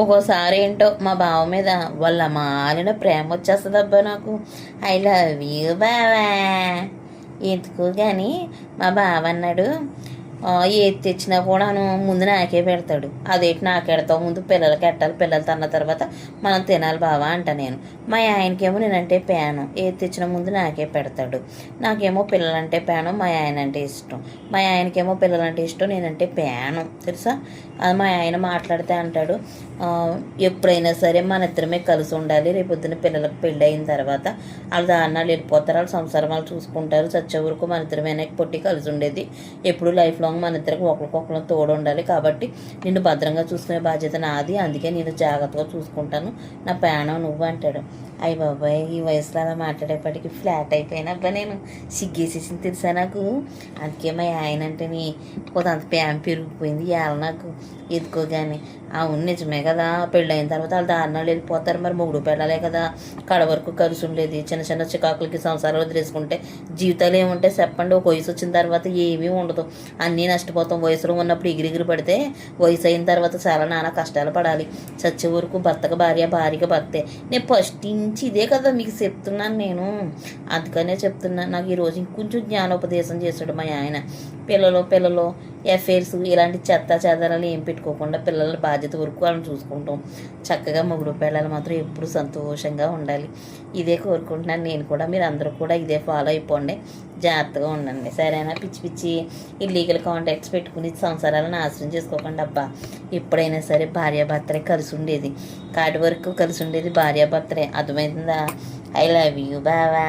ఒక్కోసారి ఏంటో మా బావ మీద వాళ్ళ మాలిన ప్రేమ వచ్చేస్తుంది అబ్బా నాకు. ఐ లవ్ యూ బావా. ఎందుకు కానీ మా బావ అన్నాడు, ఏది తెచ్చినా కూడాను ముందు నాకే పెడతాడు. అదేంటి నాకెడతావు, ముందు పిల్లలకి ఎట్టాలి, పిల్లలు తిన్న తర్వాత మనం తినాలి బావా అంట నేను. మా ఆయనకేమో నేనంటే ప్యాను, ఏది తెచ్చినా ముందు నాకే పెడతాడు. నాకేమో పిల్లలంటే ప్యాను, మా ఆయన అంటే ఇష్టం. మా ఆయనకేమో పిల్లలంటే ఇష్టం, నేనంటే ప్యాను, తెలుసా. అది మా ఆయన మాట్లాడితే అంటాడు, ఎప్పుడైనా సరే మన ఇద్దరమే కలిసి ఉండాలి, రేపొద్దున పిల్లలకు పెళ్ళి అయిన తర్వాత వాళ్ళ దాన్నాళ్ళు వెళ్ళిపోతారు, వాళ్ళ సంసారం వాళ్ళు చూసుకుంటారు, చచ్చే వరకు మన ఇద్దరమైనా పొట్టి కలిసి ఉండేది, ఎప్పుడు లైఫ్ లాంగ్ మన ఇద్దరికి ఒకరికొకరు తోడు ఉండాలి, కాబట్టి నిన్ను భద్రంగా చూసుకునే బాధ్యత నాది, అందుకే నేను జాగ్రత్తగా చూసుకుంటాను, నా ప్రాణం నువ్వు అంటాడు. అయ్య బాబాయ్, ఈ వయసులో అలా మాట్లాడేపటికి ఫ్లాట్ అయిపోయినబ్బా, నేను సిగ్గేసేసింది తెలుసా నాకు. అందుకే మా ఆయన అంటే కొంత ప్యాం పెరిగిపోయింది ఇవాళ నాకు ఎదుకోగానే. అవును నిజమే కదా, పెళ్ళైన తర్వాత వాళ్ళు దారుణాలు వెళ్ళిపోతారు, మరి మొగుడు పెళ్ళాలే కదా కడ వరకు కలిసి ఉండేది. చిన్న చిన్న చికాకులకి సంసారాలు వదిలేసుకుంటే జీవితాలు ఏముంటాయి చెప్పండి. ఒక వయసు వచ్చిన తర్వాత ఏమీ ఉండదు, అన్నీ నష్టపోతాం. వయసులో ఉన్నప్పుడు ఎగిరిగిరి పడితే వయసు అయిన తర్వాత చాలా నానా కష్టాలు పడాలి. చచ్చే వరకు భర్తకు భార్య, భార్యకి భర్తే. నేను ఫస్ట్ నుంచి ఇదే కదా మీకు చెప్తున్నాను నేను, అందుకనే చెప్తున్నాను. నాకు ఈరోజు ఇంకొంచెం జ్ఞానోపదేశం చేశాడు మా ఆయన. పిల్లలు ఎఫైర్స్ ఇలాంటి చెత్త చెదారాలు ఏం పెట్టుకోకుండా పిల్లల బాధ్యత వరకు వాళ్ళని చూసుకుంటాం. చక్కగా మొగుడు పిల్లలు మాత్రం ఎప్పుడు సంతోషంగా ఉండాలి. ఇదే కోరుకుంటున్నాను నేను కూడా. మీరు అందరూ కూడా ఇదే ఫాలో అయిపోండి, జాగ్రత్తగా ఉండండి, సరేనా. పిచ్చి పిచ్చి ఇల్లీగల్ కాంటాక్ట్స్ పెట్టుకుని సంసారాలను నాశనం చేసుకోకండి అబ్బా. ఎప్పుడైనా సరే భార్యాభర్తలే కలిసి ఉండేది, కాటి వరకు కలిసి ఉండేది భార్యాభర్తలే, అర్థమైందా. ఐ లవ్ యూ బావా.